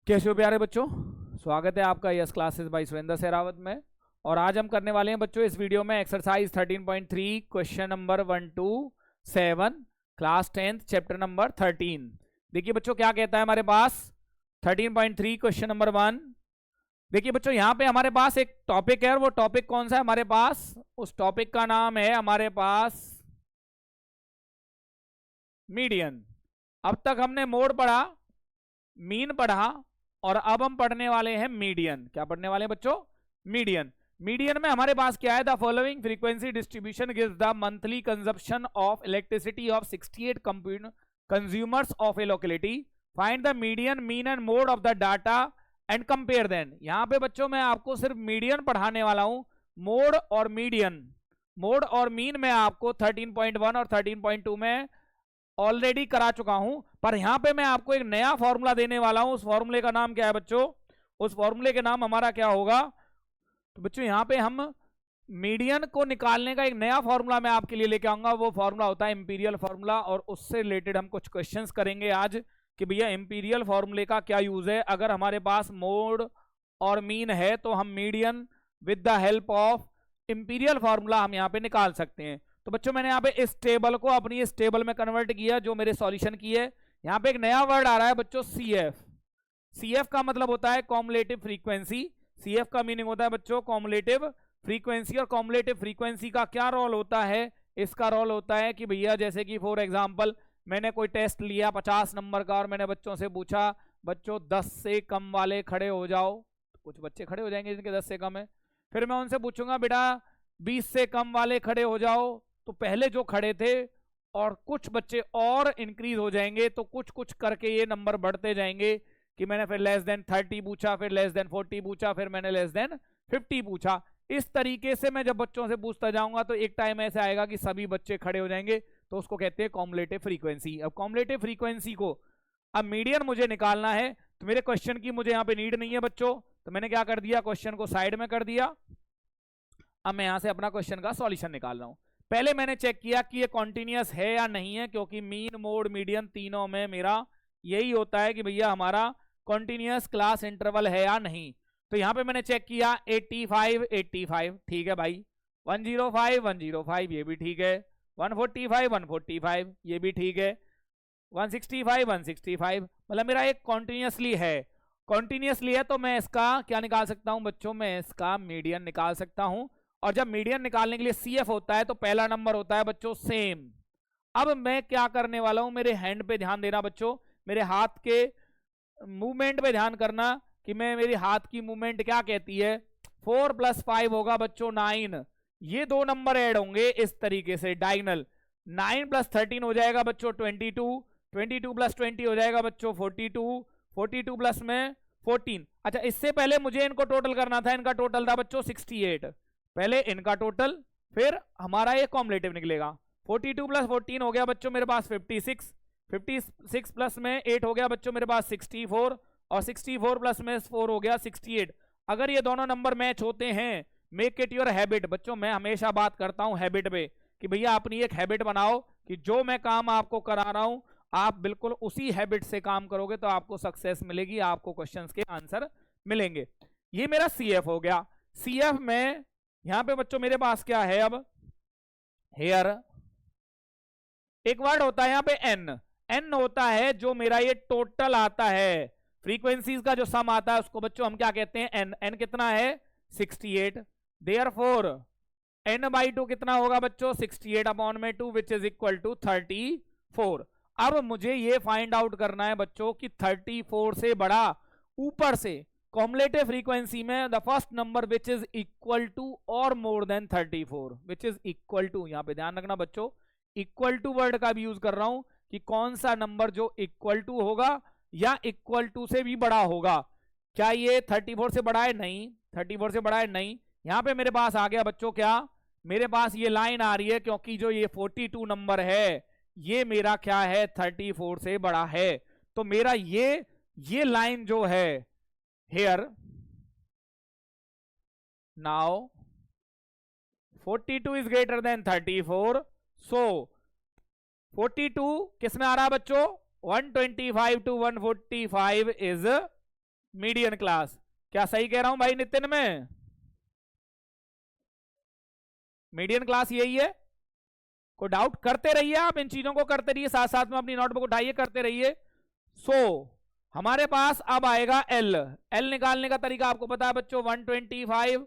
कैसे हो प्यारे बच्चों। स्वागत है आपका yes classes bye Surendra Sehrawat में। और आज हम करने वाले हैं बच्चों इस वीडियो में exercise 13.3 question number 1 to 7 class 10th chapter number 13। देखिए बच्चों क्या कहता है हमारे पास 13.3 क्वेश्चन नंबर 1। देखिए बच्चों यहाँ पे हमारे पास एक टॉपिक है और वो टॉपिक कौन सा है हमारे पास, उस टॉपिक का नाम है हमारे पास मीडियन। अब तक हमने मोड पढ़ा, मीन पढ़ा और अब हम पढ़ने वाले हैं मीडियन। क्या पढ़ने वाले हैं बच्चों? मीडियन। मीडियन में हमारे पास क्या है, the following frequency distribution gives the monthly consumption of electricity of 68 consumers of a locality. Find the median, mean and mode of the data and compare then. यहां पे बच्चों मैं आपको सिर्फ मीडियन पढ़ाने वाला हूं। मोड और मीडियन, मोड और मीन में आपको 13.1 और 13.2 में ऑलरेडी करा चुका हूं, पर यहां पे मैं आपको एक नया फॉर्मूला देने वाला हूं। उस फॉर्मूले का नाम क्या है बच्चों? उस फॉर्मूले के नाम हमारा क्या होगा? तो बच्चों यहां पे हम मीडियन को निकालने का एक नया फॉर्मूला मैं आपके लिए लेके आऊंगा। वो फॉर्मूला होता है इंपीरियल फॉर्मूला, और उससे रिलेटेड हम कुछ क्वेश्चंस करेंगे आज कि भैया इंपीरियल फॉर्मूले का क्या यूज है। अगर हमारे पास मोड और मीन है तो हम median with the help of imperial formula हम यहाँ पे निकाल सकते हैं। तो बच्चों मैंने यहाँ पे इस टेबल को अपनी इस टेबल में कन्वर्ट किया जो मेरे सॉल्यूशन की है। यहाँ पे एक नया वर्ड आ रहा है बच्चों, CF। CF का मतलब होता है कॉमुलेटिव फ्रीक्वेंसी। CF का मीनिंग होता है बच्चों कॉमुलेटिव फ्रीक्वेंसी। और कॉमुलेटिव फ्रीक्वेंसी का क्या रोल होता है? इसका रोल होता है कि भैया जैसे कि फॉर एग्जाम्पल मैंने कोई टेस्ट लिया 50 नंबर का और मैंने बच्चों से पूछा बच्चों 10 से कम वाले खड़े हो जाओ, तो कुछ बच्चे खड़े हो जाएंगे जिनके 10 से कम है। फिर मैं उनसे पूछूंगा बेटा 20 से कम वाले खड़े हो जाओ, तो पहले जो खड़े थे और कुछ बच्चे और इंक्रीज हो जाएंगे, तो कुछ कुछ करके ये नंबर बढ़ते जाएंगे कि मैंने फिर लेस देन 30 पूछा, फिर लेस देन 40 पूछा, फिर मैंने लेस देन 50 पूछा। इस तरीके से मैं जब बच्चों से पूछता जाऊंगा तो एक टाइम ऐसे आएगा कि सभी बच्चे खड़े हो जाएंगे, तो उसको कहते हैं कॉमुलेटिव फ्रीक्वेंसी। अब कॉमुलेटिव फ्रीक्वेंसी को अब मीडियन मुझे निकालना है, तो मेरे क्वेश्चन की मुझे यहाँ पे नीड नहीं है बच्चों, तो मैंने क्या कर दिया, क्वेश्चन को साइड में कर दिया। अब मैं यहां से अपना क्वेश्चन का सॉल्यूशन निकाल रहा हूं। पहले मैंने चेक किया कि ये कॉन्टिन्यूअस है या नहीं है, क्योंकि मीन मोड मीडियन तीनों में मेरा यही होता है कि भैया हमारा कॉन्टिन्यूअस क्लास इंटरवल है या नहीं। तो यहां पे मैंने चेक किया 85 85 ठीक है भाई, 105 105 ये भी ठीक है, 145 145 ये भी ठीक है, 165 165 मतलब मेरा एक कॉन्टिन्यूअसली है। कॉन्टिन्यूअसली है तो मैं इसका क्या निकाल सकता हूं बच्चों? मैं इसका मीडियन निकाल सकता हूं। और जब मीडियन निकालने के लिए CF होता है तो पहला नंबर होता है बच्चों सेम। अब मैं क्या करने वाला हूं, मेरे हैंड पे ध्यान देना बच्चों, मेरे हाथ के मूवमेंट पे ध्यान करना कि मैं मेरी हाथ की मूवमेंट क्या कहती है। 4 + 5 होगा बच्चों 9, ये दो नंबर ऐड होंगे इस तरीके से डायगोनल। 9 + 13 हो जाएगा बच्चों 22, 22 + 20 हो जाएगा बच्चों 42, 42 प्लस में 14। अच्छा इससे पहले मुझे इनको टोटल करना था, इनका टोटल था बच्चों 68। पहले इनका टोटल फिर हमारा ये कॉम्युलेटिव निकलेगा। 42 + 14 हो गया बच्चों मेरे पास 56, 56 प्लस में 8 हो गया बच्चों मेरे पास 64, और 64 प्लस में 4 हो गया 68। अगर ये दोनों नंबर मैच होते हैं, मेक इट योर हैबिट। बच्चों मैं हमेशा बात करता हूं हैबिट पे कि भैया अपनी एक हैबिट बनाओ कि जो मैं काम आपको करा रहा हूं आप बिल्कुल उसी हैबिट से काम करोगे तो आपको सक्सेस मिलेगी, आपको क्वेश्चंस के आंसर मिलेंगे। ये मेरा CF हो गया। CF में यहां पे बच्चों मेरे पास क्या है, अब हेयर एक वर्ड होता है यहाँ पे N होता है जो मेरा ये टोटल आता है, फ्रीक्वेंसीज का जो सम आता है उसको बच्चों हम क्या कहते हैं N कितना है 68। देयरफॉर N/2 कितना होगा बच्चों 68/2 विच इज इक्वल टू 34। अब मुझे ये फाइंड आउट करना है बच्चों कि 34 से बड़ा ऊपर से कॉमुलेटिव फ्रीक्वेंसी में the first number which is equal to और more than 34, which is equal to. यहां पे ध्यान रखना बच्चों, इक्वल टू वर्ड का भी यूज कर रहा हूं कि कौन सा नंबर जो इक्वल टू होगा या इक्वल टू से भी बड़ा होगा। क्या ये 34 से बड़ा है? नहीं। 34 से बड़ा है? नहीं। यहां पे मेरे पास आ गया बच्चों क्या, मेरे पास ये लाइन आ रही है क्योंकि जो ये 42 नंबर है ये मेरा क्या है 34 से बड़ा है। तो मेरा ये लाइन जो है here now 42 is greater than 34, so 42 किस में आ रहा है बच्चों 125 to 145 is मीडियन क्लास। क्या सही कह रहा हूं भाई नितिन में? मीडियन क्लास यही है। कोई डाउट? करते रहिए आप, इन चीजों को करते रहिए, साथ साथ में अपनी नोटबुक उठाइए, करते रहिए। सो हमारे पास अब आएगा एल। एल निकालने का तरीका आपको पता है बच्चों, 125।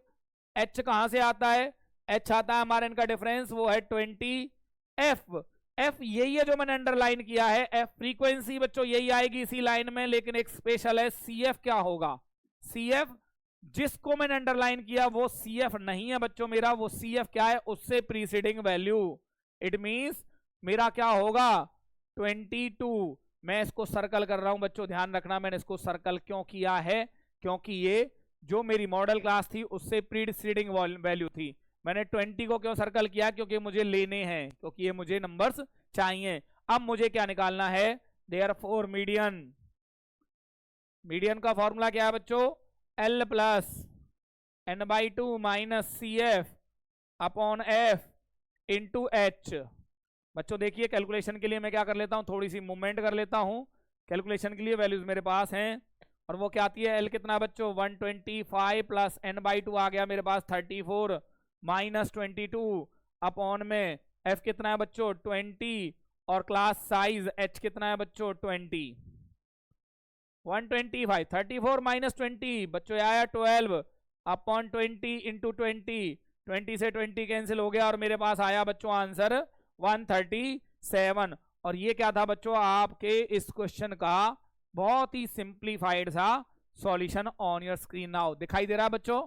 एच कहां से आता है? एच आता है हमारे इनका डिफरेंस, वो है 20। एफ, एफ यही है जो मैंने अंडरलाइन किया है। एफ फ्रीक्वेंसी बच्चों यही आएगी इसी लाइन में, लेकिन एक स्पेशल है। सी एफ क्या होगा? सी एफ जिसको मैंने अंडरलाइन किया वो सी एफ नहीं है बच्चों मेरा, वो सी एफ क्या है? उससे प्रीसीडिंग वैल्यू। इट मींस मेरा क्या होगा? 22। मैं इसको सर्कल कर रहा हूं बच्चों, ध्यान रखना मैंने इसको सर्कल क्यों किया है, क्योंकि ये जो मेरी मॉडल क्लास थी उससे प्रीसीडिंग वैल्यू थी। मैंने 20 को क्यों सर्कल किया? क्योंकि मुझे लेने हैं, क्योंकि ये मुझे नंबर्स चाहिए। अब मुझे क्या निकालना है? Therefore median. मीडियन का फॉर्मूला क्या है बच्चों? L plus n/2 minus C F upon F into H. बच्चों देखिए कैलकुलेशन के लिए मैं क्या कर लेता हूं, थोड़ी सी मूवमेंट कर लेता हूं। कैलकुलेशन के लिए वैल्यूज मेरे पास हैं, और वो क्या आती है? L कितना बच्चों? 125 प्लस n/2 आ गया मेरे पास 34 माइनस 22 अपॉन में F कितना है बच्चों? 20, और क्लास साइज H कितना है बच्चों? 20। 125 34 माइनस 20 बच्चों आया 12 अपॉन 20 इंटू 20 से 20 कैंसिल हो गया, और मेरे पास आया बच्चों आंसर 137। और ये क्या था बच्चों? आपके इस क्वेश्चन का बहुत ही सिंप्लीफाइड सा solution on your screen now. दिखाई दे रहा है बच्चों?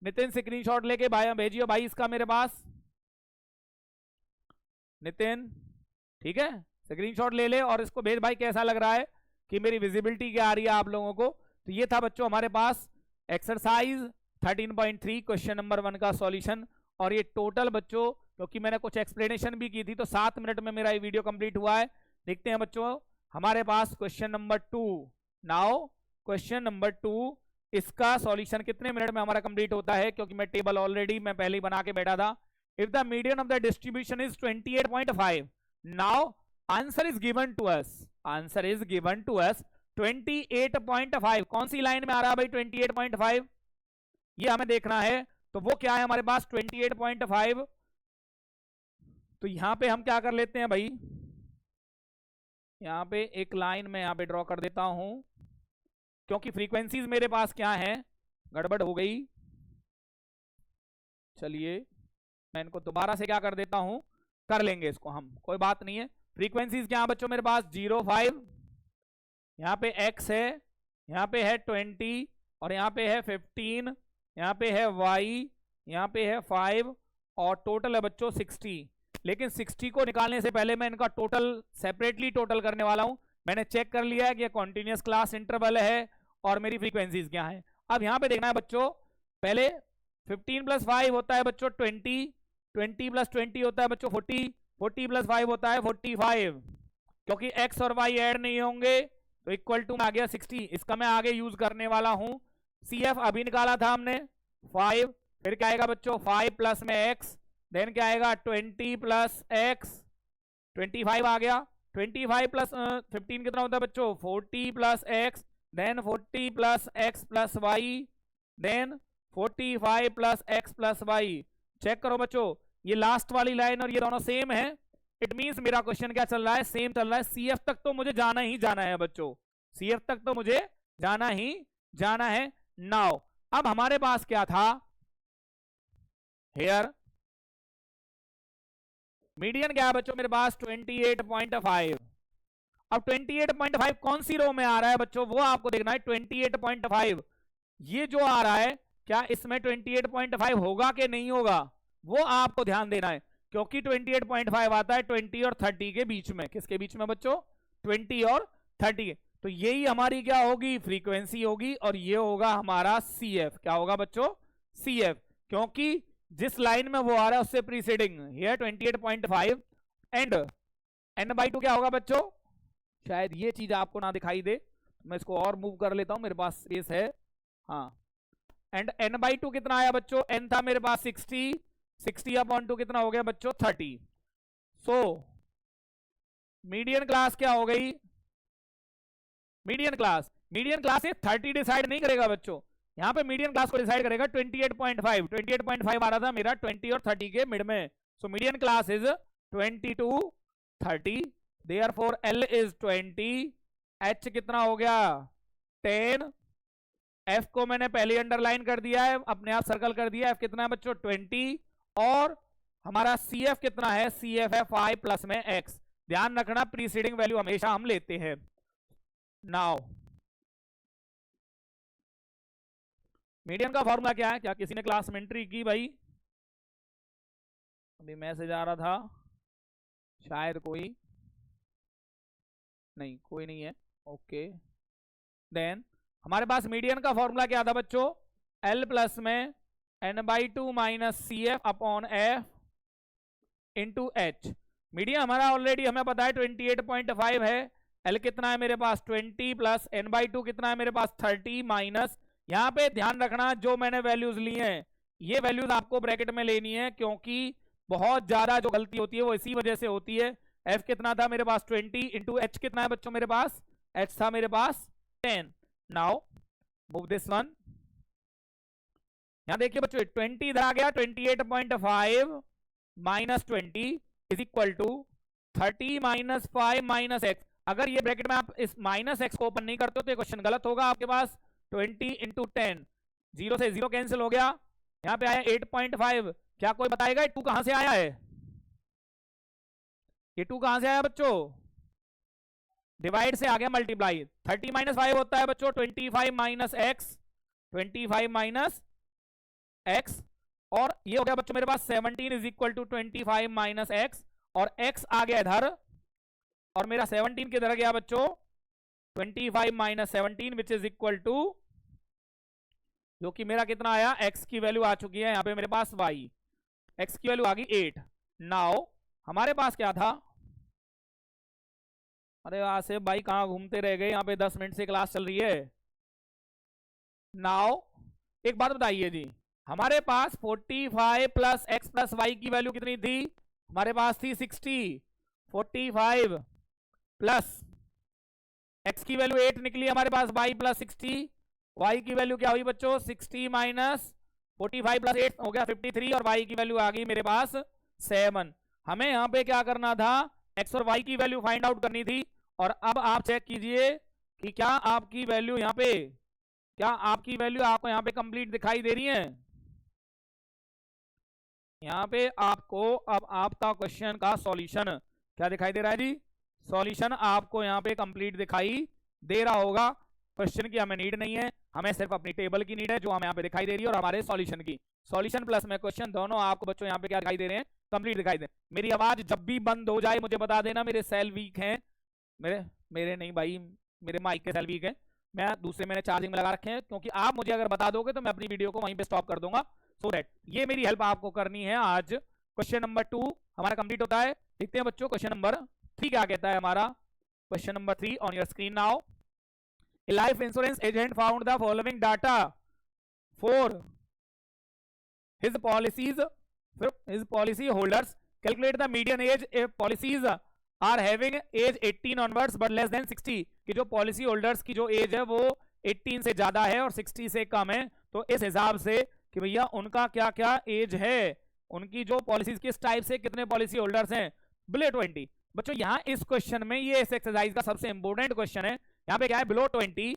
नितिन स्क्रीनशॉट लेके भाई भेजिए भाई इसका मेरे पास। नितिन ठीक है, स्क्रीनशॉट ले ले और इसको भेज भाई, कैसा लग रहा है कि मेरी विजिबिलिटी क्या आ रही है आप लोगों को? तो ये था बच्चों हमारे पास एक्सरसाइज 13.3 क्वेश्चन नंबर 1 का सॉल्यूशन। और ये टोटल बच्चों, क्योंकि मैंने कुछ एक्सप्लेनेशन भी की थी, तो 7 मिनट में मेरा ये वीडियो कंप्लीट हुआ है। देखते हैं बच्चों हमारे पास question number 2। Now question number 2, इसका सॉल्यूशन कितने मिनट में हमारा कंप्लीट होता है? क्योंकि मैं टेबल ऑलरेडी मैं पहले ही बना के बैठा था। If the median of the distribution is 28.5, now answer is given to us. Answer is given to us 28.5। कौन सी लाइन में आ रहा है भाई 28.5? ये हमें देखना है। तो वो क्या है हमारे पास 28.5? तो यहां पे हम क्या कर लेते हैं भाई, यहां पे एक लाइन में यहां पे ड्रॉ कर देता हूं, क्योंकि फ्रीक्वेंसीज मेरे पास क्या है, गड़बड़ हो गई। चलिए मैं इनको दोबारा से क्या कर देता हूं, कर लेंगे इसको हम, कोई बात नहीं है। फ्रीक्वेंसीज क्या बच्चों मेरे पास 05, यहाँ पे x है, यहाँ पे है 20, और यहाँ पे है 15, यहाँ पे है y, यहाँ पे है 5, और टोटल है बच्चों 60। लेकिन 60 को निकालने से पहले मैं इनका टोटल सेपरेटली टोटल करने वाला हूं। मैंने चेक कर लिया है कि कॉन्टिन्यूस क्लास इंटरवल है और मेरी फ्रीक्वेंसीज क्या है। अब यहाँ पे देखना है बच्चों, पहले 15 प्लस 5 होता है बच्चों 20, 20 प्लस 20 होता है बच्चों 40, 40 प्लस 5 होता है 45। क्योंकि x और y ऐड नहीं होंगे तो इक्वल टू आ गया 60। इसका मैं आगे यूज करने वाला हूं। CF अभी निकाला था हमने 5, फिर क्या आएगा बच्चों 5 प्लस में x, देन क्या आएगा 20 प्लस x, 25 आ गया। 25 प्लस 15 कितना होता है बच्चों 40 plus x, then 40 plus x plus y, then 45 plus x plus y। Check करो बच्चों, ये लास्ट वाली लाइन और ये दोनों सेम है। इट मींस मेरा क्वेश्चन क्या चल रहा है, सेम चल रहा है। CF तक तो मुझे जाना ही जाना है बच्चों, CF तक तो मुझे जाना ही जाना है। नाउ अब हमारे पास क्या था, हेयर मीडियन क्या है बच्चों मेरे पास 28.5। अब 28.5 कौन सी रो में आ रहा है बच्चों, वो आपको देखना है। 28.5 ये जो आ रहा है, क्या इसमें 28.5 होगा कि नहीं होगा, वो आपको ध्यान देना है। क्योंकि 28.5 आता है 20 और 30 के बीच में। किसके बीच में बच्चों, 20 और 30। तो यही हमारी क्या होगी, फ्रीक्वेंसी होगी, और ये होगा हमारा CF। क्या होगा बच्चों, CF, क्योंकि जिस लाइन में वो आ रहा है उससे प्रीसीडिंग ये 28.5। एंड n/2 क्या होगा बच्चों, शायद ये चीज आपको ना दिखाई दे, मैं इसको और मूव कर लेता हूं, मेरे पास स्पेस है। हाँ, एंड n/2 कितना आया बच्चों, n था मेरे पास 60, 60 अपॉन 2 कितना हो गया बच्चों 30। सो मीडियन क्लास क्या हो गई, median class median class 30 decide नहीं करेगा बच्चों, यहाँ पे मीडियन क्लास को डिसाइड करेगा 28.5। 28.5 आ रहा था मेरा 20 और 30 के मिड में, so median class is 20 to 30, therefore L is 20, H कितना हो गया 10, F को मैंने पहले अंडरलाइन कर दिया है, अपने आप सर्कल कर दिया, F कितना है बच्चों 20, और हमारा CF कितना है, CF है 5 प्लस में X। ध्यान रखना प्रीसीडिंग वैल्यू हमेशा हम लेते हैं। नाउ मीडियन का फॉर्मूला क्या है, क्या किसी ने क्लास में एंट्री की भाई? अभी मैसेज आ रहा था, शायद कोई नहीं है। ओके, देन हमारे पास मीडियन का फॉर्मूला क्या था बच्चों, L प्लस में n/2 minus CF upon F into H। Median हमारा ऑलरेडी हमें पता है 28.5 है, L कितना है मेरे पास 20 प्लस n/2 कितना है मेरे पास 30 माइनस, यहाँ पे ध्यान रखना जो मैंने वैल्यूज ली हैं ये वैल्यूज आपको ब्रैकेट में लेनी है, क्योंकि बहुत ज्यादा जो गलती होती है वो इसी वजह से होती है। F कितना था मेरे पास 20 इंटू H कितना है बच्चों मेरे पास, H था मेरे पास 10। नाउ मूव दिस वन, यहां देखिए बच्चों 20 इधर आ गया, 28.5 minus 20 is equal to 30 minus 5 minus x. अगर ये ब्रैकेट में आप इस माइनस एक्स को ओपन नहीं करते हो तो ये क्वेश्चन गलत होगा आपके पास। 20 इंटू 10, 0 से 0 कैंसिल हो गया, यहाँ पे आया 8.5। क्या कोई बताएगा ये 2 कहां से आया है, ये 2 कहां से आया बच्चों, डिवाइड से आ गया मल्टीप्लाई। 30 माइनस 5 होता है बच्चों 25 माइनस एक्स, 25 माइनस एक्स, और ये हो गया बच्चों मेरे पास 17 is equal to 25 minus x, और x आ गया इधर और मेरा 17 किधर गया बच्चों 25 minus 17 which is equal to, जो कि मेरा कितना आया, x की वैल्यू आ चुकी है यहाँ पे मेरे पास y, x की वैल्यू आ गई 8। नाउ हमारे पास क्या था, अरे आसिफ भाई कहाँ घूमते रह गए, यहाँ पे 10 मिनट से क्लास चल रही है। नाउ एक बात बताइए जी, हमारे पास 45 प्लस एक्स प्लस वाई की वैल्यू कितनी थी, हमारे पास थी 60। 45 प्लस एक्स की वैल्यू 8 निकली हमारे पास, वाई प्लस 60, वाई की वैल्यू क्या हुई बच्चों 60 माइनस 45 प्लस 8 हो गया 53, और वाई की वैल्यू आ गई मेरे पास 7। हमें यहाँ पे क्या करना था, एक्स और वाई की वैल्यू फाइंड आउट करनी थी। और अब आप चेक कीजिए कि क्या आपकी वैल्यू यहाँ पे, क्या आपकी वैल्यू आपको यहाँ पे कंप्लीट दिखाई दे रही है, यहाँ पे आपको अब आपका क्वेश्चन का सॉल्यूशन क्या दिखाई दे रहा है जी, सॉल्यूशन आपको यहाँ पे कंप्लीट दिखाई दे रहा होगा। क्वेश्चन की हमें नीड नहीं है, हमें सिर्फ अपनी टेबल की नीड है जो हमें यहाँ पे दिखाई दे रही है, और हमारे सॉल्यूशन की, सॉल्यूशन प्लस में क्वेश्चन दोनों आपको बच्चों यहाँ पे क्या दिखाई दे रहे हैं, कंप्लीट दिखाई दे। मेरी आवाज जब भी बंद हो जाए मुझे बता देना, मेरे सेल वीक हैं, मेरे नहीं भाई, मेरे माइक के सेल वीक है, मैं दूसरे मैंने चार्जिंग में लगा रखे हैं, क्योंकि आप मुझे अगर बता दोगे तो मैं अपनी वीडियो को वहीं पे स्टॉप कर दूंगा, सो दैट ये मेरी हेल्प आपको करनी है। आज क्वेश्चन नंबर 2 हमारा कंप्लीट होता है। देखते हैं बच्चों क्वेश्चन नंबर 3 क्या कहता है हमारा। Question number 3 on your screen now, a life insurance agent found the following data for his policy holders. Calculate the median age if policies are having age 18 onwards but less than 60, कि जो policy holders की जो as है वो 18 से ज्यादा है और 60 से कम है, तो इस हिसाब से कि भैया उनका क्या क्या एज है, उनकी जो पॉलिसीज किस टाइप से कितने पॉलिसी होल्डर्स हैं, बिलो 20। बच्चों यहाँ इस क्वेश्चन में ये इस एक्सरसाइज का सबसे इंपॉर्टेंट क्वेश्चन है। यहाँ पे क्या है, बिलो 20,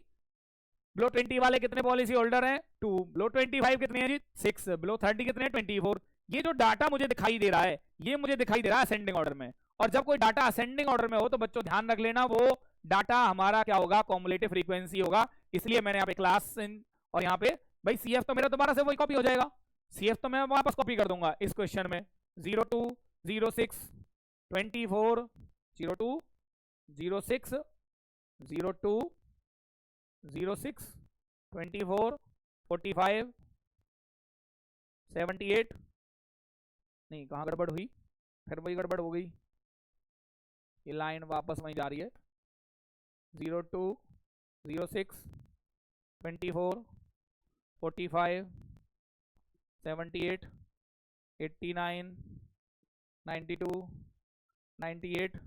बिलो 20 वाले कितने पॉलिसी होल्डर हैं 2, बिलो 25 कितने हैं जी 6, बिलो 30 कितने हैं 24। ये जो डाटा मुझे दिखाई दे रहा है ये मुझे दिखाई दे रहा है असेंडिंग ऑर्डर में, और जब कोई डाटा असेंडिंग ऑर्डर में हो तो बच्चों ध्यान रख लेना वो डाटा हमारा क्या होगा, कॉमुलेटिव फ्रीक्वेंसी होगा। इसलिए मैंने यहाँ पे क्लास और यहाँ पे भाई CF तो मेरा दोबारा से वही कॉपी हो जाएगा, CF तो मैं वापस कॉपी कर दूंगा इस क्वेश्चन में 02 06 24 02 06 02 06 24 45 78, नहीं कहाँ गड़बड़ हुई, फिर वही गड़बड़ हो गई, ये लाइन वापस वहीं जा रही है 02 06 24 45 78 89 92 98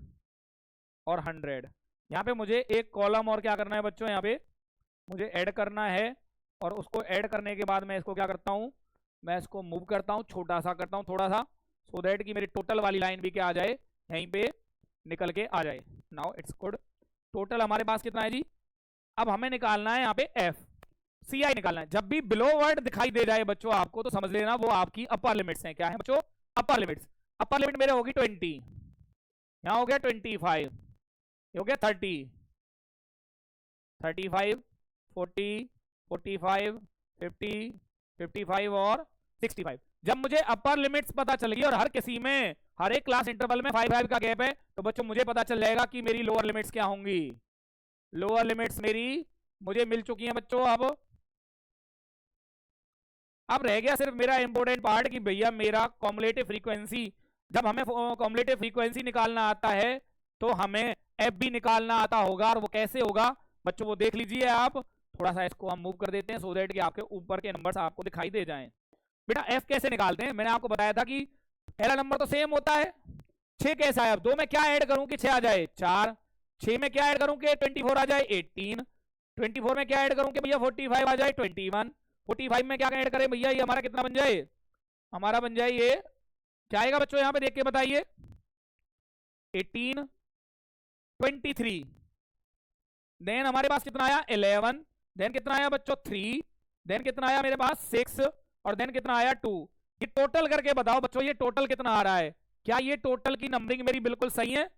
और 100। यहाँ पे मुझे एक कॉलम और क्या करना है बच्चों, यहाँ पे मुझे ऐड करना है, और उसको ऐड करने के बाद मैं इसको क्या करता हूँ, मैं इसको मूव करता हूँ, छोटा सा करता हूँ थोड़ा सा, सो दैट कि मेरी टोटल वाली लाइन भी क्या आ जाए, यहीं पे निकल के आ जाए। Now it's good. टोटल हमारे पास कितना है जी, अब हमें निकालना है यहाँ पे एफ, सी आई निकालना है। जब भी बिलो वर्ड दिखाई दे जाए बच्चों आपको, तो समझ लेना वो आपकी अपर लिमिट्स हैं। क्या है बच्चों, अपर लिमिट्स। अपर लिमिट मेरे होगी 20, यहाँ हो गया 25, ये हो गया 30, 35, 40, 45, 50, 55 और 65। जब मुझे अपर लिमिट्स पता चल गई और हर किसी में हर एक क्लास इंटरवल में 5 का गैप है, तो बच्चों मुझे पता चल जाएगा कि मेरी लोअर लिमिट्स क्या होंगी। लोअर लिमिट्स मेरी मुझे मिल चुकी हैं बच्चों। अब रह गया सिर्फ मेरा इंपॉर्टेंट पार्ट कि भैया मेरा कॉम्युलेटिव फ्रीक्वेंसी, जब हमें कॉम्युलेटिव फ्रीक्वेंसी निकालना आता है तो हमें एफ भी निकालना आता होगा। और वो कैसे होगा बच्चों, वो देख लीजिए आप। थोड़ा सा इसको हम मूव कर देते हैं सो दैट कि आपके ऊपर के नंबर्स आपको दिखाई दे जाएं। बेटा एफ कैसे निकालते हैं, मैंने आपको बताया था कि पहला नंबर तो सेम होता है, 6 कैसा है। अब 2 में क्या ऐड करूं कि 6 आ जाए, 4। 6 में क्या ऐड करूं कि 24 आ जाए, 18। 24 में क्या ऐड करूं कि भैया 45 आ जाए, 21। 45 में क्या ऐड करें भैया, ये हमारा कितना बन जाए, हमारा बन जाए ये क्या आएगा बच्चों, यहां पे देख के बताइए, 18, 23। देन हमारे पास कितना आया, 11। देन कितना आया बच्चों, 3। देन कितना आया मेरे पास, 6। और देन कितना आया, 2। ये टोटल करके बताओ बच्चों, ये टोटल कितना आ रहा है। क्या ये टोटल की नंबरिंग मेरी बिल्कुल सही है।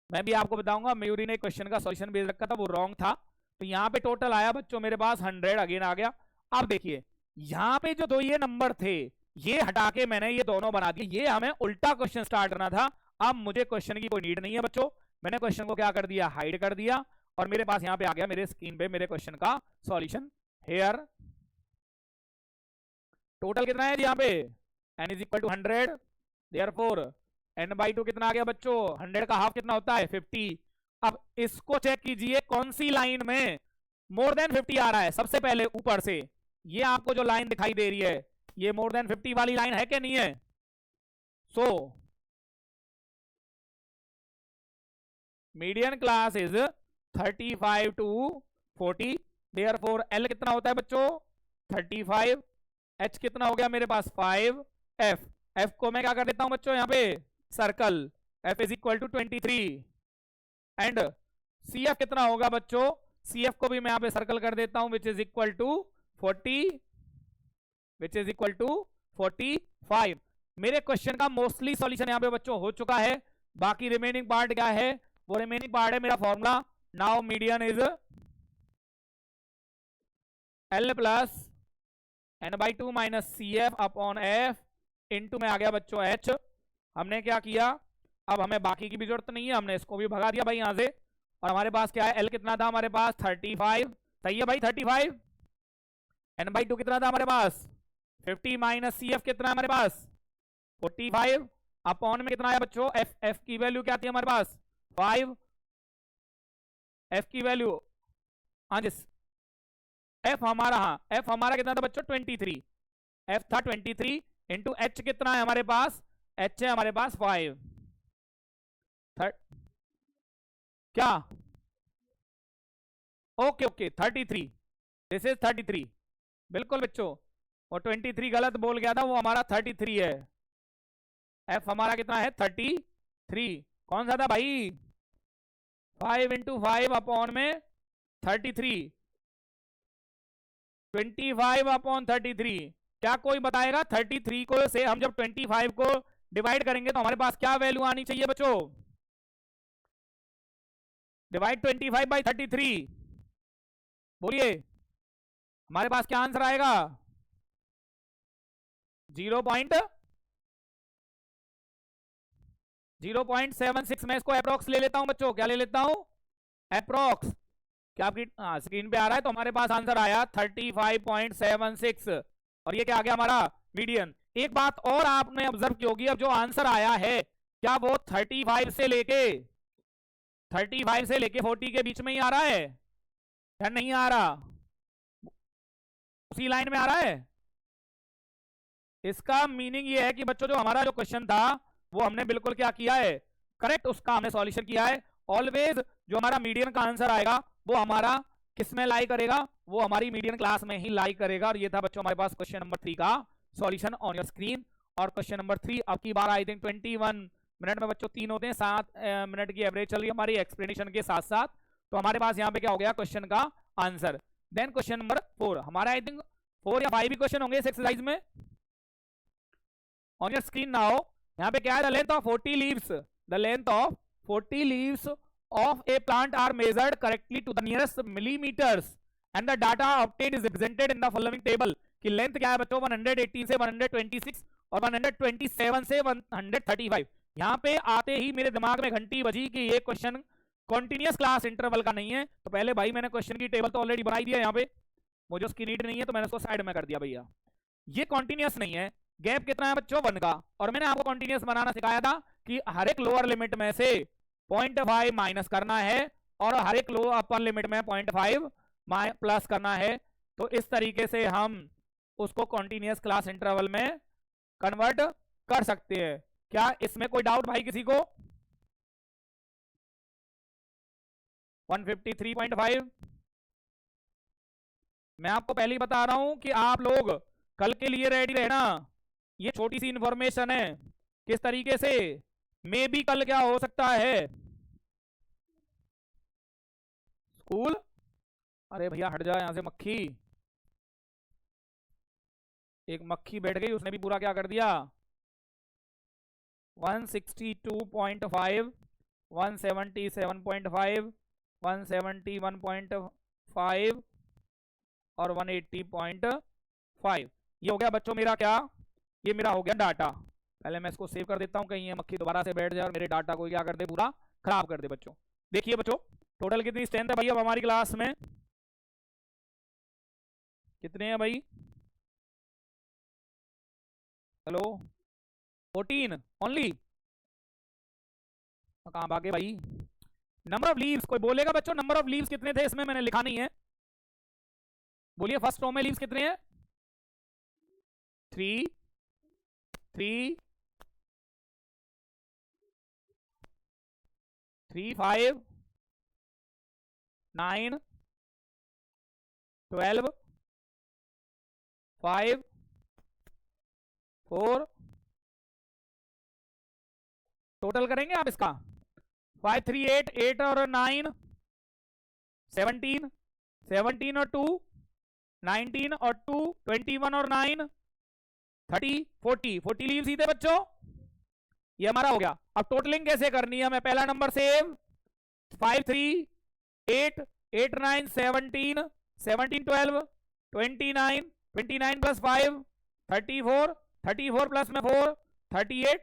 मैं भी आपको बताऊंगा, मयूरी ने क्वेश्चन का सॉल्यूशन भेज रखा था, वो रॉन्ग था। तो यहाँ पे टोटल आया बच्चों मेरे पास 100 अगेन आ गया। अब देखिए यहाँ पे जो 2 ये नंबर थे, ये हटा के मैंने ये दोनों बना दिए। ये हमें उल्टा क्वेश्चन स्टार्ट करना था। अब मुझे क्वेश्चन की कोई नीड नहीं है बच्चों, मैंने क्वेश्चन को क्या कर दिया, हाइड कर दिया। और मेरे पास यहाँ पे आ गया मेरे स्क्रीन पे मेरे क्वेश्चन का सॉल्यूशन। हेयर टोटल कितना है यहाँ पे, n is equal to 100, therefore n/2 कितना आ गया बच्चों, 100 का हाफ कितना होता है, 50। अब इसको चेक कीजिए कौन सी लाइन में मोर देन 50 आ रहा है। सबसे पहले ऊपर से ये आपको जो लाइन दिखाई दे रही है, ये मोर देन 50 वाली लाइन है कि नहीं है। So median class is 35 to 40, therefore L कितना होता है बच्चों, 35। H कितना हो गया मेरे पास, 5। F को मैं क्या कर देता हूं बच्चों यहाँ पे circle, F is equal to 23। And CF कितना होगा बच्चों, CF को भी मैं यहाँ पे सर्कल कर देता हूं, which is equal to 40, which is equal to 45। मेरे क्वेश्चन का मोस्टली सॉल्यूशन यहाँ पे बच्चों हो चुका है। बाकी रिमेनिंग पार्ट क्या है, वो रिमेनिंग पार्ट है मेरा formula. Now median is L plus n/2 minus CF upon F into में आ गया बच्चों H। हमने क्या किया, अब हमें बाकी की भी जरूरत नहीं है, हमने इसको भी भगा दिया भाई यहां से। और हमारे पास क्या है, L कितना था हमारे पास, 35। सही है भाई 35। n/2 कितना था हमारे पास, 50 माइनस CF कितना है हमारे पास, 45। अपॉन में कितना आया बच्चों, F की वैल्यू क्या थी हमारे पास, 5। F की वैल्यू, हाँ जी F हमारा, हाँ F हमारा कितना था बच्चों, 23। F था 23 इंटू H कितना है हमारे पास, H है हमारे पास 5। क्या, ओके 33, दिस इज 33 बिल्कुल बच्चों। और 23 गलत बोल गया था, वो हमारा 33 है। F हमारा कितना है, 33। कौन सा था भाई, 5 इंटू 5 अपॉन में 33, 25 अपॉन 33। क्या कोई बताएगा 33 को से हम जब 25 को डिवाइड करेंगे तो हमारे पास क्या वैल्यू आनी चाहिए बच्चों, डिवाइड 25 बाई 33, बोलिए हमारे पास क्या आंसर आएगा, 0.76। मैं इसको अप्रोक्स ले लेता हूं बच्चों, क्या ले लेता हूं, अप्रोक्स। क्या आपकी स्क्रीन पे आ रहा है, तो हमारे पास आंसर आया 35.76। और ये क्या आ गया हमारा मीडियन। एक बात और आपने ऑब्जर्व की होगी, अब जो आंसर आया है क्या वो 35 से लेके 40 के बीच में ही आ रहा है या नहीं आ रहा, उसी लाइन में आ रहा है। इसका मीनिंग ये है कि बच्चों जो हमारा जो क्वेश्चन था वो हमने बिल्कुल क्या किया है, करेक्ट उसका हमने सॉल्यूशन किया है। ऑलवेज जो हमारा मीडियन का आंसर आएगा वो हमारा किस में लाई करेगा, वो हमारी मीडियन क्लास में ही लाई करेगा। और ये था बच्चों हमारे पास क्वेश्चन नंबर 3 का सॉल्यूशन ऑन योर स्क्रीन। और क्वेश्चन नंबर 3 अब की बार आई थिंक 21 मिनट में बच्चों 3 होते हैं, 7 मिनट की एवरेज चल रही है हमारी एक्सप्लेनेशन के साथ साथ। तो हमारे पास यहाँ पे क्या हो गया क्वेश्चन का आंसर। देन क्वेश्चन नंबर 4 हमारा आई थिंक 4 या 5 भी क्वेश्चन होंगे इस एक्सरसाइज में। ऑन योर स्क्रीन नाउ यहाँ पे क्या है, the length of 40 leaves, the length of 40 leaves of a plant are measured correctly to the nearest millimeters and the data obtained is represented in the following table। कि length क्या है बच्चों 118 से 126 और 127 से 135। यहाँ पे आते ही मेरे दिमाग में घंटी बजी कि ये क्वेश्चन कॉन्टिन्यूस क्लास इंटरवल का नहीं है। तो पहले भाई मैंने क्वेश्चन की टेबल तो ऑलरेडी बनाई दिया, यहाँ पे मुझे उसकी नीड नहीं है तो मैंने उसको साइड में कर दिया। भैया ये कॉन्टिन्यूस नहीं है, गैप कितना है बच्चों 1 का। और मैंने आपको कॉन्टिन्यूस बनाना सिखाया था कि हर एक लोअर लिमिट में से 0.5 माइनस करना है और हर एक लो अपर लिमिट में 0.5 प्लस करना है। तो इस तरीके से हम उसको कॉन्टिन्यूस क्लास इंटरवल में कन्वर्ट कर सकते हैं। क्या इसमें कोई डाउट भाई किसी को? 153.5 मैं आपको पहले ही बता रहा हूं कि आप लोग कल के लिए रेडी रहना। ये छोटी सी इंफॉर्मेशन है, किस तरीके से मे भी कल क्या हो सकता है स्कूल। अरे भैया हट जा यहां से मक्खी, एक मक्खी बैठ गई, उसने भी पूरा क्या कर दिया 162.5 177.5 171.5 और 180.5। ये हो गया बच्चों मेरा क्या, ये मेरा हो गया डाटा। पहले मैं इसको सेव कर देता हूं, कहीं ये मक्खी दोबारा से बैठ जाए और मेरे डाटा को क्या कर दे पूरा खराब कर दे। बच्चों देखिए बच्चों टोटल कितनी स्ट्रेंथ है भाई अब हमारी क्लास में, कितने हैं भाई? Hello 14 only. कहां भागे भाई? नंबर ऑफ लीव्स कोई बोलेगा बच्चों नंबर ऑफ लीव्स कितने थे? इसमें मैंने लिखा नहीं है, बोलिए फर्स्ट रो में लीव्स कितने हैं? 3 3 3 5 9 12 5 4। टोटल करेंगे आप इसका 5 3 8 8 और 9 17 17 और 2 19 और 2 21 और 9 30 40 40 लीव्स ही थे बच्चों, ये हमारा हो गया। अब टोटलिंग कैसे करनी है? मैं पहला नंबर सेव 5 3 8 8 9 17 17 12 29 29 प्लस 5 34 34 प्लस में 4 38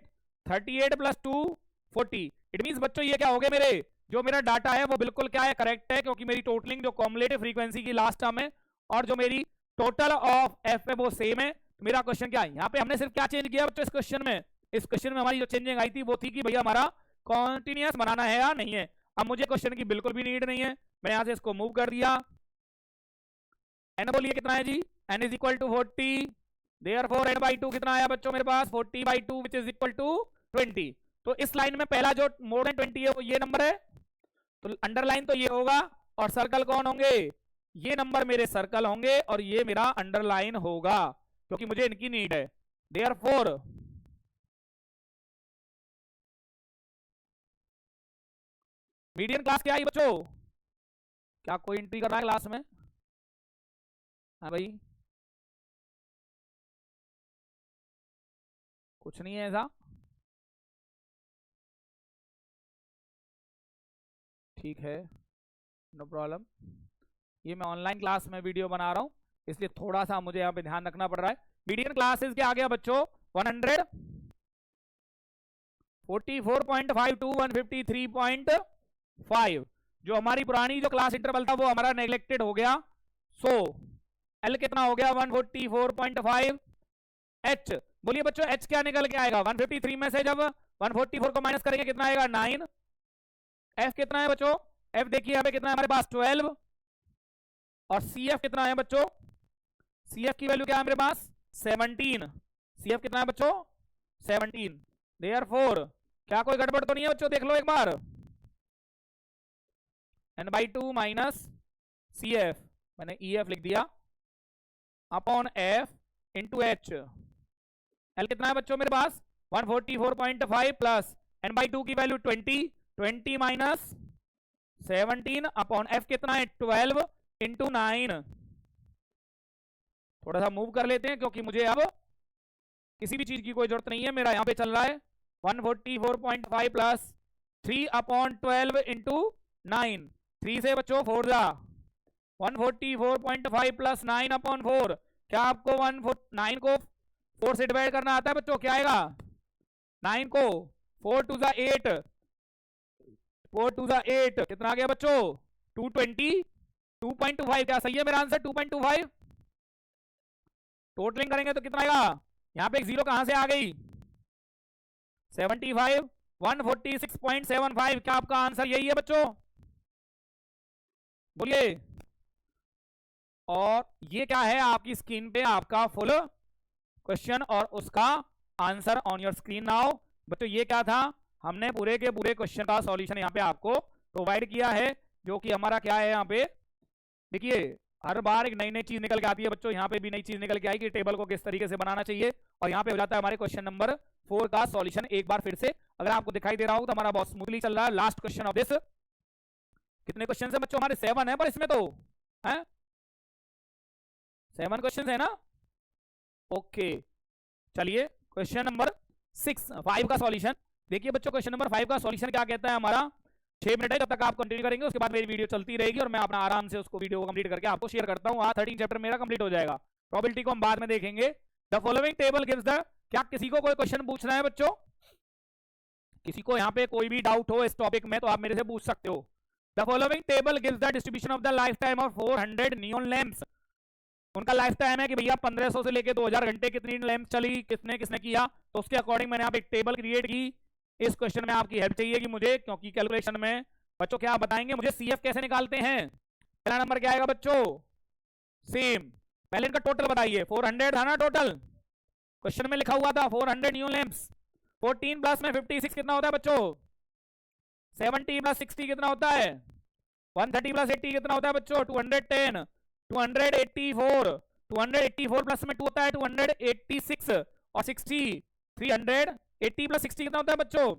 38 प्लस 2 40। इट मींस बच्चों ये क्या हो गया, मेरे जो मेरा डाटा है वो बिल्कुल क्या है करेक्ट है, क्योंकि मेरी टोटलिंग जो कॉम्युलेटिव फ्रीक्वेंसी की लास्ट टर्म है और जो मेरी टोटल ऑफ एफ है वो सेम है। तो मेरा क्वेश्चन क्या है, यहाँ पे हमने सिर्फ क्या चेंज किया बच्चों इस क्वेश्चन में? इस क्वेश्चन में हमारी जो चेंजिंग आई थी वो थी कि भैया हमारा कॉन्टिन्यूस बनाना है या नहीं है। अब मुझे क्वेश्चन की बिल्कुल भी नीड नहीं है, मैं यहां से इसको मूव कर दिया। एन बोलिए कितना है जी? N is equal to 40, therefore N by 2 कितना आया बच्चों मेरे पास 40/2 विच इज इक्वल टू 20। तो इस लाइन में पहला जो मोर देन 20 है वो ये नंबर है, तो अंडरलाइन तो ये होगा और सर्कल कौन होंगे? ये नंबर मेरे सर्कल होंगे और ये मेरा अंडरलाइन होगा क्योंकि मुझे इनकी नीड है। देयरफॉर मीडियन क्लास क्या आई बच्चों? क्या कोई एंट्री कर रहा है क्लास में? हाँ भाई कुछ नहीं है ऐसा, ठीक है नो प्रॉब्लम। ये मैं ऑनलाइन क्लास में वीडियो बना रहा हूं इसलिए थोड़ा सा मुझे यहाँ पे ध्यान रखना पड़ रहा है। मीडियन क्लासेस क्या आ गया बच्चों 144.5 टू 153.5। जो हमारी पुरानी जो क्लास इंटरवल था वो हमारा नेग्लेक्टेड हो गया। सो एल कितना हो गया 144.5। एच बोलिए बच्चों एच क्या निकल के आएगा 153 में से जब 144 को माइनस करेंगे कितना आएगा 9। एफ कितना है बच्चों? एफ देखिए यहाँ पे कितना है हमारे पास 12। और सी एफ कितना है बच्चों? सी एफ की वैल्यू क्या है मेरे पास 17। सी एफ कितना है बच्चों 17। देयरफॉर क्या कोई गड़बड़ तो नहीं है बच्चों? देख लो एक बार n/2 माइनस सी एफ, मैंने ई एफ लिख दिया, upon F into H. L कितना है बच्चों मेरे पास 144.5 प्लस एन बाई टू की वैल्यू 20 माइनस 17 अपॉन एफ कितना है 12 इंटू 9। थोड़ा सा मूव कर लेते हैं क्योंकि मुझे अब किसी भी चीज की कोई जरूरत नहीं है। मेरा यहां पे चल रहा है 144.5 प्लस 3 अपॉन 12 इंटू 9। 3 से बच्चों 4 जा 144.5 प्लस 9 अपॉन 4। क्या आपको 9 को 4 से डिवाइड करना आता है बच्चों? क्या आएगा 9 को 4 टू जा 8, 4 टू जा 8 कितना आ गया बच्चों 220, 2.25। क्या सही है मेरा आंसर 2.25? टोटलिंग करेंगे तो कितना आएगा? यहां पे एक जीरो कहां से आ गई 75, 146.75। क्या आपका आंसर यही है बच्चों? बोलिए। और ये क्या है आपकी स्क्रीन पे आपका फुल क्वेश्चन और उसका answer on your screen now. बच्चों ये क्या था, हमने पूरे के पूरे क्वेश्चन का सॉल्यूशन यहाँ पे आपको प्रोवाइड किया है, जो कि हमारा क्या है यहाँ पे देखिए हर बार एक नई नई चीज निकल के आती है बच्चों। यहाँ पे भी नई चीज निकल के आई कि टेबल को किस तरीके से बनाना चाहिए। और यहाँ पे हो जाता है हमारे क्वेश्चन नंबर 4 का सॉल्यूशन। एक बार फिर से अगर आपको दिखाई दे रहा हो तो हमारा बहुत स्मूथली चल रहा है। लास्ट क्वेश्चन ऑफ दिस, कितने क्वेश्चन है बच्चों? हमारे 7 है, पर इसमें तो है 7 क्वेश्चन है ना। ओके चलिए क्वेश्चन नंबर 5 का सॉल्यूशन देखिए बच्चों। क्वेश्चन नंबर 5 का सॉल्यूशन क्या कहता है हमारा, 6 मिनट है जब तक आप कंटिन्यू करेंगे, उसके बाद मेरी वीडियो चलती रहेगी और मैं अपना आराम से उसको वीडियो को कंप्लीट करके आपको शेयर करता हूँ। 13 चैप्टर मेरा कंप्लीट हो जाएगा। प्रोबेबिलिटी को हम बाद में देखेंगे। The following table gives the, क्या किसी को कोई क्वेश्चन पूछना है बच्चों? किसी को यहाँ पे कोई भी डाउट हो इस टॉपिक में तो आप मेरे से पूछ सकते हो। The following table gives the distribution of the life time of 400 neon lamps. उनका लाइफ टाइम है कि भैया 1500 से लेके 2000 घंटे कितनी लैंप चली, किसने किसने किया। तो उसके अकॉर्डिंग मैंने यहाँ पे एक टेबल क्रिएट की। इस क्वेश्चन में आपकी हेल्प चाहिए कि मुझे, क्योंकि कैलकुलेशन में बच्चों क्या आप बताएंगे मुझे सीएफ कैसे निकालते हैं। पहला नंबर क्या आएगा बच्चों? सेम, पहले इनका टोटल बताइए। 400 था ना टोटल, क्वेश्चन में लिखा हुआ था 400 न्यू लैंप्स। 14 प्लस में 56 कितना होता है बच्चों? 70 प्लस 60 कितना होता है? 130 प्लस 80 कितना होता है बच्चों? 210। 284, 284 प्लस में 2 होता है 286 और 60 380 प्लस 60 कितना होता है बच्चों?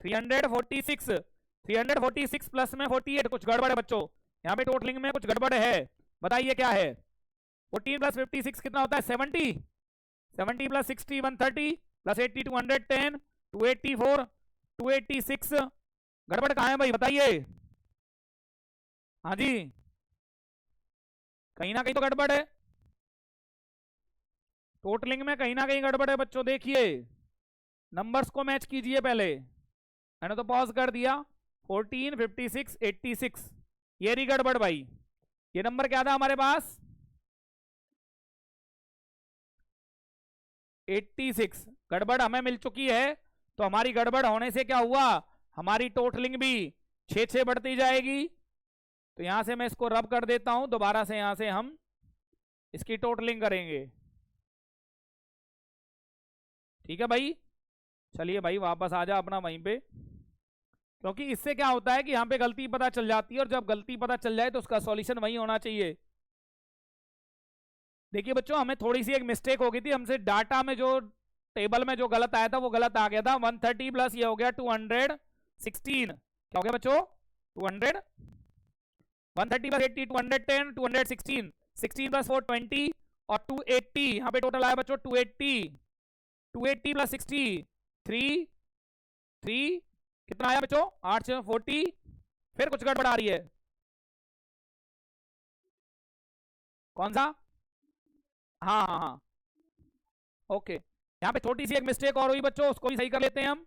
346। 346 प्लस में 48, कुछ गड़बड़ है बच्चों यहाँ पे, टोटलिंग में कुछ गड़बड़ है, बताइए क्या है? 14 प्लस 56 कितना होता है? 70। 70 प्लस 60 130 प्लस 80 210 284 286। गड़बड़ कहाँ है भाई बताइए? हाँ जी कहीं ना कहीं तो गड़बड़ है, टोटलिंग में कहीं ना कहीं गड़बड़ है बच्चों। देखिए नंबर्स को मैच कीजिए पहले, मैंने तो पॉज कर दिया। 14 56 86 ये नहीं गड़बड़ भाई। ये नंबर क्या था हमारे पास? 86। गड़बड़ हमें मिल चुकी है, तो हमारी गड़बड़ होने से क्या हुआ, हमारी टोटलिंग भी 6 बढ़ती जाएगी। तो यहां से मैं इसको रब कर देता हूं, दोबारा से यहां से हम इसकी टोटलिंग करेंगे। ठीक है भाई, चलिए भाई वापस आ जा अपना वहीं पे, क्योंकि इससे क्या होता है कि यहां पे गलती पता चल जाती है, और जब गलती पता चल जाए तो उसका सॉल्यूशन वही होना चाहिए। देखिए बच्चों हमें थोड़ी सी एक मिस्टेक हो गई थी, हमसे डाटा में जो टेबल में जो गलत आया था वो गलत आ गया था। 130 प्लस ये हो गया 216। क्या हो गया बच्चों? 200 130 प्लस 80 210 216 16 प्लस 4 20 और 280। यहाँ पे टोटल आया बच्चों 280 प्लस 60 3 कितना आया बच्चों? 8 से 40। फिर कुछ गड़बड़ आ रही है, कौन सा? हाँ हाँ हाँ ओके, यहाँ पे छोटी सी एक मिस्टेक और हुई बच्चों, उसको भी सही कर लेते हैं हम।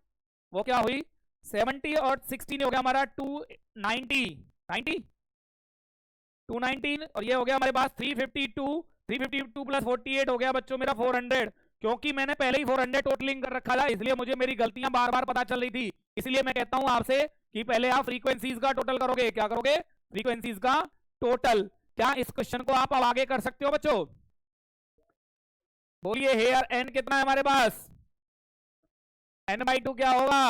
वो क्या हुई? 70 और 16 हो गया हमारा 290 219 और ये हो गया हमारे पास 352 प्लस 48 हो गया बच्चों मेरा 400। क्योंकि मैंने पहले ही 400 टोटलिंग कर रखा था, इसलिए मुझे मेरी गलतियां बार बार पता चल रही थी। इसलिए मैं कहता हूं आपसे कि पहले आप फ्रीक्वेंसीज का टोटल करोगे। क्या करोगे? फ्रीक्वेंसीज का टोटल। क्या इस क्वेश्चन को आप अब आगे कर सकते हो बच्चों? बोलिए हेयर एन कितना है हमारे पास? n/2 क्या होगा?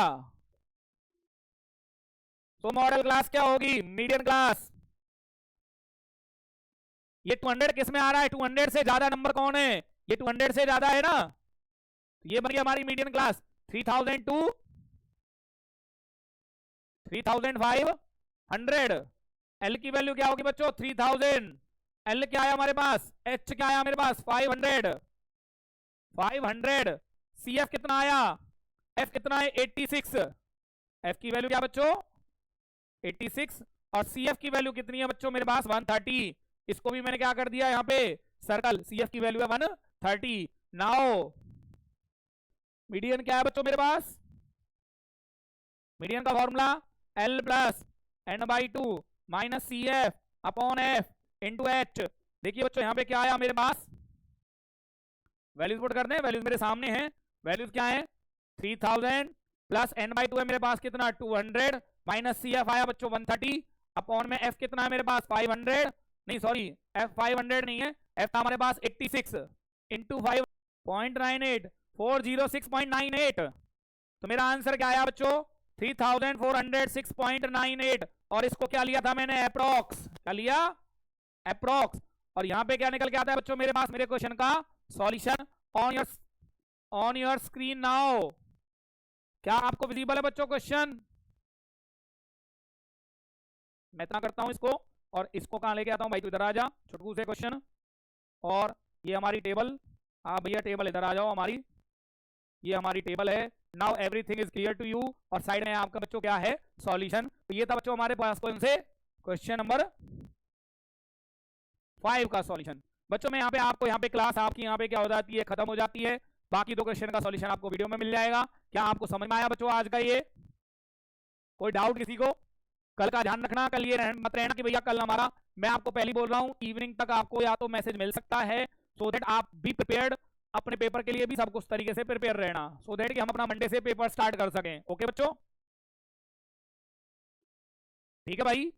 तो मॉडल क्लास क्या होगी? Median class. ये 200 किस में आ रहा है? 200 से ज्यादा नंबर कौन है? ये 200 से ज्यादा है ना, ये बन गई हमारी मीडियन क्लास। 3002 3500। एल की वैल्यू क्या होगी बच्चों? 3000। एल क्या आया हमारे पास? एच क्या आया मेरे पास? 500। सी एफ कितना आया? एफ कितना है? 86। एफ की वैल्यू क्या बच्चों? 86। और सी एफ की वैल्यू कितनी है बच्चों मेरे पास? 130। इसको भी मैंने क्या कर दिया यहाँ पे? सर्कल। सी एफ की वैल्यू है 130। नाउ मीडियन क्या है बच्चों मेरे पास? मीडियन का formula L plus N by two minus C F upon F into H. देखिए बच्चों यहाँ पे क्या आया मेरे पास? वैल्यूज पुट कर दें, वैल्यूज मेरे सामने हैं। वैल्यूज क्या है? 3000 प्लस एन बाई टू है मेरे पास कितना? 200 माइनस सी एफ आया बच्चों 130 अपॉन में एफ कितना है मेरे पास? 500। नहीं सॉरी, एफ 500 नहीं है, एफ था हमारे पास 86 इंटू 5.98 406.98। तो मेरा आंसर क्या आया बच्चों? 3406.98। और इसको क्या लिया था मैंने? अप्रोक्स। क्या लिया? अप्रोक्स। और यहां पे क्या निकल के आता है बच्चों मेरे पास मेरे क्वेश्चन का solution on your screen now. क्या आपको विजिबल है बच्चों क्वेश्चन? मैं इतना करता हूं इसको, और इसको कहां लेके आता हूं भाई? तू इधर आ जा, छुटकू से क्वेश्चन। और ये हमारी टेबल, हाँ भैया टेबल इधर आ जाओ हमारी, ये हमारी टेबल है। Now everything is clear to you. और साइड में आपका बच्चों क्या है? सॉल्यूशन। तो ये था बच्चों हमारे पास कौन से? क्वेश्चन नंबर 5 का सॉल्यूशन। बच्चों मैं यहाँ पे आपको यहाँ पे क्लास आपकी यहाँ पे क्या हो जाती है? खत्म हो जाती है। बाकी 2 क्वेश्चन का सॉल्यूशन आपको वीडियो में मिल जाएगा। क्या आपको समझ में आया बच्चों आज का ये? कोई डाउट किसी को? कल का ध्यान रखना, कल ये मत रहना कि भैया कल हमारा, मैं आपको पहले बोल रहा हूँ इवनिंग तक आपको या तो मैसेज मिल सकता है, सो दैट आप बी प्रिपेयर्ड अपने पेपर के लिए भी सब कुछ तरीके से प्रिपेयर रहना, सो दैट कि हम अपना मंडे से पेपर स्टार्ट कर सकें। ओके बच्चों, ठीक है भाई।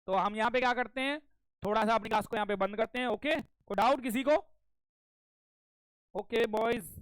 तो हम यहाँ पे क्या करते हैं, थोड़ा सा अपनी क्लास को यहाँ पे बंद करते हैं। ओके, कोई डाउट किसी को? Okay boys.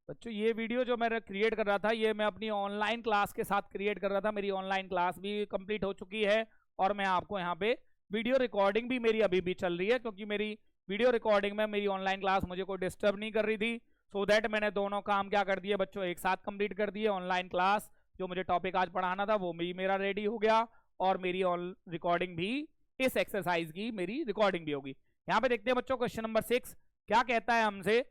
बच्चों ये वीडियो जो मैं क्रिएट कर रहा था ये मैं अपनी ऑनलाइन क्लास के साथ क्रिएट कर रहा था। मेरी ऑनलाइन क्लास भी कंप्लीट हो चुकी है और मैं आपको यहाँ पे वीडियो रिकॉर्डिंग भी मेरी अभी भी चल रही है, क्योंकि मेरी वीडियो रिकॉर्डिंग में मेरी ऑनलाइन क्लास मुझे कोई डिस्टर्ब नहीं कर रही थी। सो दैट मैंने दोनों काम क्या कर दिए बच्चों, एक साथ कंप्लीट कर दिए। ऑनलाइन क्लास जो मुझे टॉपिक आज पढ़ाना था वो भी मेरा रेडी हो गया और मेरी रिकॉर्डिंग भी, इस एक्सरसाइज की मेरी रिकॉर्डिंग भी होगी। यहाँ पे देखते हैं बच्चों क्वेश्चन नंबर 6 क्या कहता है हमसे।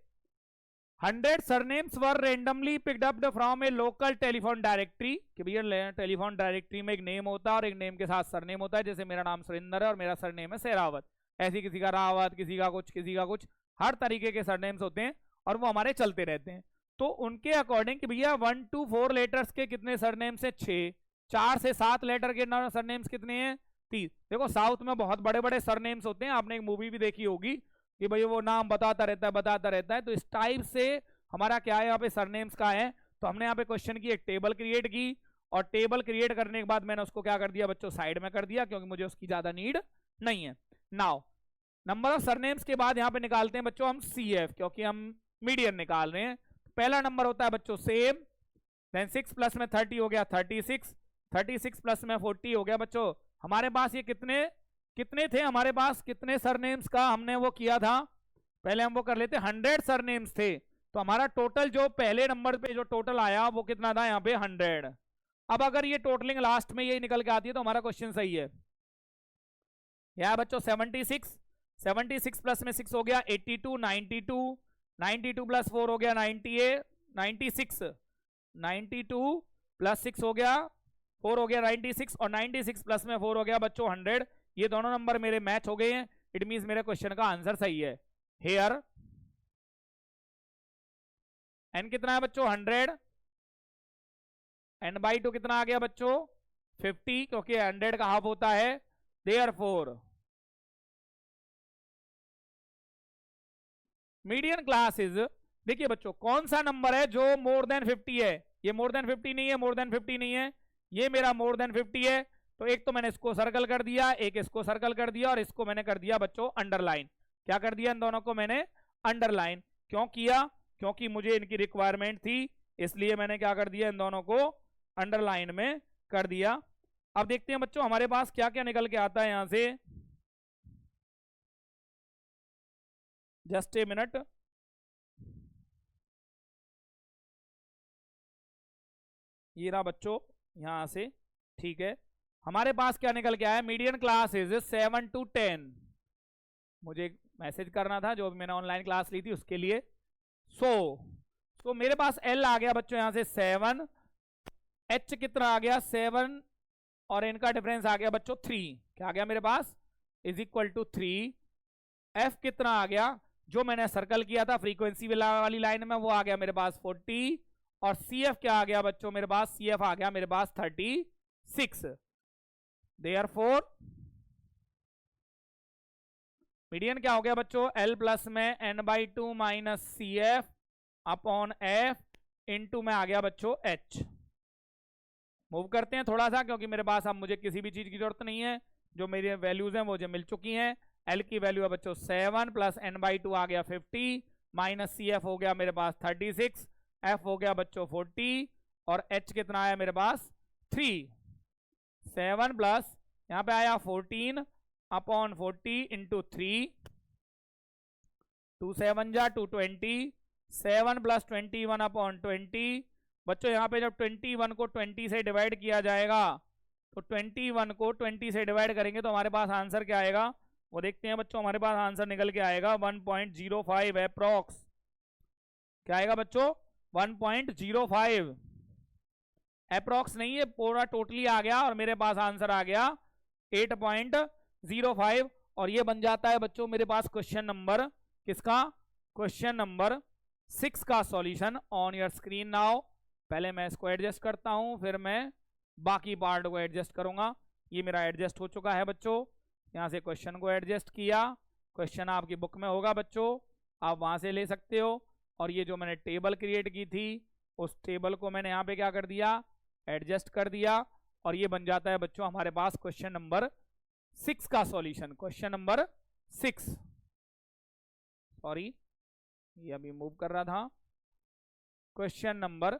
100 surnames were randomly picked up from A local telephone directory, कि भैया टेलीफोन डायरेक्टरी में एक नेम होता है और एक नेम के साथ सरनेम होता है। जैसे मेरा नाम सुरेंद्र है और मेरा सरनेम है सहरावत, ऐसी किसी का रावत, किसी का कुछ, किसी का कुछ, हर तरीके के सरनेम्स होते हैं और वो हमारे चलते रहते हैं। तो उनके अकॉर्डिंग कि भैया 1 to 4 लेटर्स के कितने सरनेम्स है, 6, 4 से 7 लेटर के सरनेम्स कितने हैं, 30। देखो साउथ में बहुत बड़े बड़े सरनेम्स होते हैं, आपने एक मूवी भी देखी होगी कि भाई वो नाम बताता रहता है। तो इस टाइप से हमारा क्या है यहाँ पे सरनेम्स का है। तो हमने यहाँ पे क्वेश्चन की एक टेबल क्रिएट की और टेबल क्रिएट करने के बाद मैंने उसको क्या कर दिया बच्चों, साइड में कर दिया, क्योंकि मुझे उसकी ज्यादा नीड नहीं है। नाउ नंबर ऑफ सरनेम्स के बाद यहाँ पे निकालते हैं बच्चों हम CF, क्योंकि हम मीडियन निकाल रहे हैं। पहला नंबर होता है बच्चों सेम, देन 6 प्लस में 30 हो गया 36, 36 प्लस में 40 हो गया बच्चों। हमारे पास ये कितने थे, हमारे पास कितने सरनेम्स का हमने वो किया था, पहले हम वो कर लेते। 100 सरनेम्स थे, तो हमारा टोटल जो पहले नंबर पे जो टोटल आया वो कितना था यहाँ पे 100। अब अगर ये टोटलिंग लास्ट में यही निकल के आती है तो हमारा क्वेश्चन सही है। यह बच्चों 76 प्लस में 6 हो गया 82, 92 प्लस 4 हो गया 98, 96, 92 प्लस 6 हो गया 4 हो गया 96 और 96 प्लस में 4 हो गया बच्चों 100। ये दोनों नंबर मेरे मैच हो गए हैं, इट मींस मेरे क्वेश्चन का आंसर सही है। हेयर n कितना है बच्चों 100, n/2 कितना आ गया बच्चों 50, क्योंकि 100 का हाफ होता है। देयरफॉर मीडियन क्लास इज, देखिए बच्चों कौन सा नंबर है जो मोर देन 50 है, ये मोर देन 50 नहीं है, मोर देन 50 नहीं है, ये मेरा मोर देन 50 है। तो एक तो मैंने इसको सर्कल कर दिया, एक इसको सर्कल कर दिया और इसको मैंने कर दिया बच्चों अंडरलाइन। क्या कर दिया, इन दोनों को मैंने अंडरलाइन। क्यों किया, क्योंकि मुझे इनकी रिक्वायरमेंट थी, इसलिए मैंने क्या कर दिया, इन दोनों को अंडरलाइन में कर दिया। अब देखते हैं बच्चों हमारे पास क्या क्या निकल के आता है यहां से। जस्ट ए मिनट, ये रहा बच्चों यहां से, ठीक है। हमारे पास क्या निकल के आया, मीडियन क्लास इज 7 to 10। मुझे एक मैसेज करना था जो मैंने ऑनलाइन क्लास ली थी उसके लिए। सो मेरे पास L आ गया बच्चों यहां से 7, H कितना आ गया 7 और इनका डिफरेंस आ गया बच्चों 3। क्या आ गया मेरे पास, इज इक्वल टू 3। F कितना आ गया, जो मैंने सर्कल किया था फ्रीक्वेंसी वाली लाइन में, वो आ गया मेरे पास 40 और CF क्या आ गया बच्चों मेरे पास, CF आ गया मेरे पास 36। देयरफॉर मीडियन क्या हो गया बच्चों, L प्लस में n/2 minus CF upon F into में आ गया बच्चों H। मूव करते हैं थोड़ा सा, क्योंकि मेरे पास अब मुझे किसी भी चीज की जरूरत नहीं है, जो मेरी वैल्यूज हैं वो जो मिल चुकी हैं। L की वैल्यू है बच्चों 7 प्लस n/2 आ गया 50 माइनस CF हो गया मेरे पास 36, F हो गया बच्चों 40 और H कितना आया मेरे पास 3। 7 प्लस यहाँ पे आया 14 अपॉन 40 इंटू 3, 2 7 जा 220, 7 प्लस 21 अपॉन 20। बच्चों यहाँ पे जब 21 को 20 से डिवाइड किया जाएगा तो 21 को 20 से डिवाइड करेंगे तो हमारे पास आंसर क्या आएगा, वो देखते हैं बच्चों। हमारे पास आंसर निकल के आएगा 1.05 अप्रॉक्स। क्या आएगा बच्चों 1.05 अप्रॉक्स नहीं है, पूरा टोटली आ गया और मेरे पास आंसर आ गया 8.05 और ये बन जाता है बच्चों मेरे पास क्वेश्चन नंबर किसका, क्वेश्चन नंबर 6 का solution on your screen now. पहले मैं इसको एडजस्ट करता हूं, फिर मैं बाकी पार्ट को एडजस्ट करूंगा। ये मेरा एडजस्ट हो चुका है बच्चों, यहां से क्वेश्चन को एडजस्ट किया। क्वेश्चन आपकी बुक में होगा बच्चों, आप वहां से ले सकते हो। और ये जो मैंने टेबल क्रिएट की थी उस टेबल को मैंने यहाँ पे क्या कर दिया, एडजस्ट कर दिया और ये बन जाता है बच्चों हमारे पास क्वेश्चन नंबर 6 का सॉल्यूशन। क्वेश्चन नंबर 6, सॉरी ये अभी मूव कर रहा था। Question number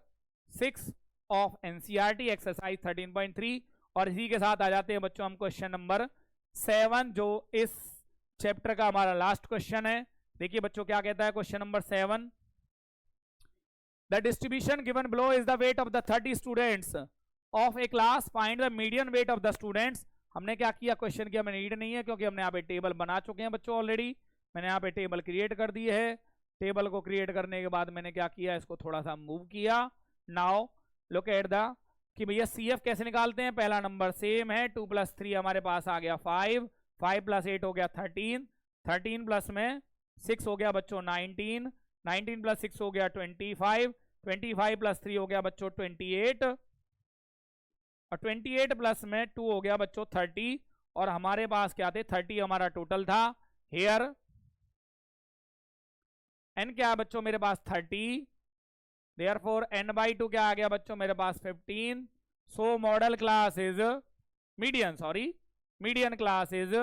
6 of NCERT exercise 13.3। और इसी के साथ आ जाते हैं बच्चों हम क्वेश्चन नंबर 7, जो इस चैप्टर का हमारा लास्ट क्वेश्चन है। देखिए बच्चों क्या कहता है question number 7। The distribution given below is the weight of the 30 students of A class, find the median weight of the students. हमने क्या किया, क्वेश्चन की हमें नीड नहीं है क्योंकि हमने यहाँ पे टेबल बना चुके हैं बच्चों ऑलरेडी। मैंने यहाँ पे टेबल क्रिएट कर दी है। टेबल को क्रिएट करने के बाद मैंने क्या किया, इसको थोड़ा सा मूव किया। नाउ लुक एट द कि भैया CF कैसे निकालते हैं। पहला नंबर सेम है, 2 + 3 हमारे पास आ गया 5, 5 + 8 हो गया 13, 13 प्लस में 6 हो गया बच्चों 19, 19 + 6 हो गया 25, 25 + 3 हो गया बच्चों 28, और 28 प्लस में 2 हो गया बच्चों 30। और हमारे पास क्या थे, 30 हमारा टोटल था। हेयर n क्या है बच्चों मेरे पास 30, देयरफॉर n/2 क्या आ गया बच्चों मेरे पास 15। सो model class is median class is,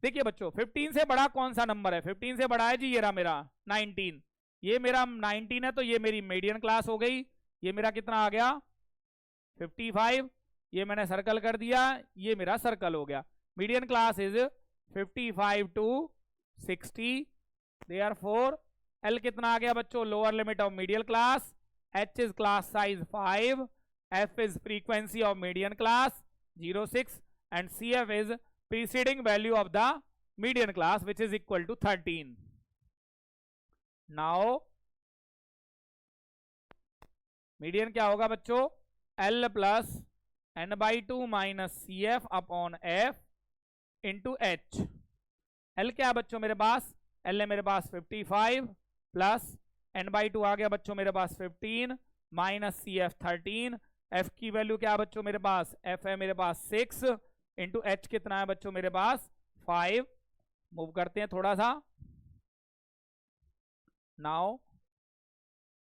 देखिए बच्चों 15 से बड़ा कौन सा नंबर है, 15 से बड़ा है जी ये रहा मेरा 19, ये मेरा 19 है तो ये मेरी मीडियन क्लास हो गई। ये मेरा कितना आ गया 55, ये मैंने सर्कल कर दिया, ये मेरा सर्कल हो गया। Median class is 55 to 60, therefore L कितना आ गया बच्चों, lower limit of median class, H is class size 5, F is frequency of median class 0.6 and CF is preceding value of the median class which is equal to 13. Now median क्या होगा बच्चों, L plus n/2 minus CF upon F into H। L क्या है बच्चों मेरे पास, L है मेरे पास 55 plus n/2 आ गया बच्चों मेरे पास 15 माइनस CF 13। F की वैल्यू क्या है बच्चों मेरे पास, F है मेरे पास 6 इंटू H कितना है बच्चों मेरे पास 5। मूव करते हैं थोड़ा सा। नाउ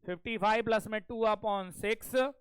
55 प्लस में 2/6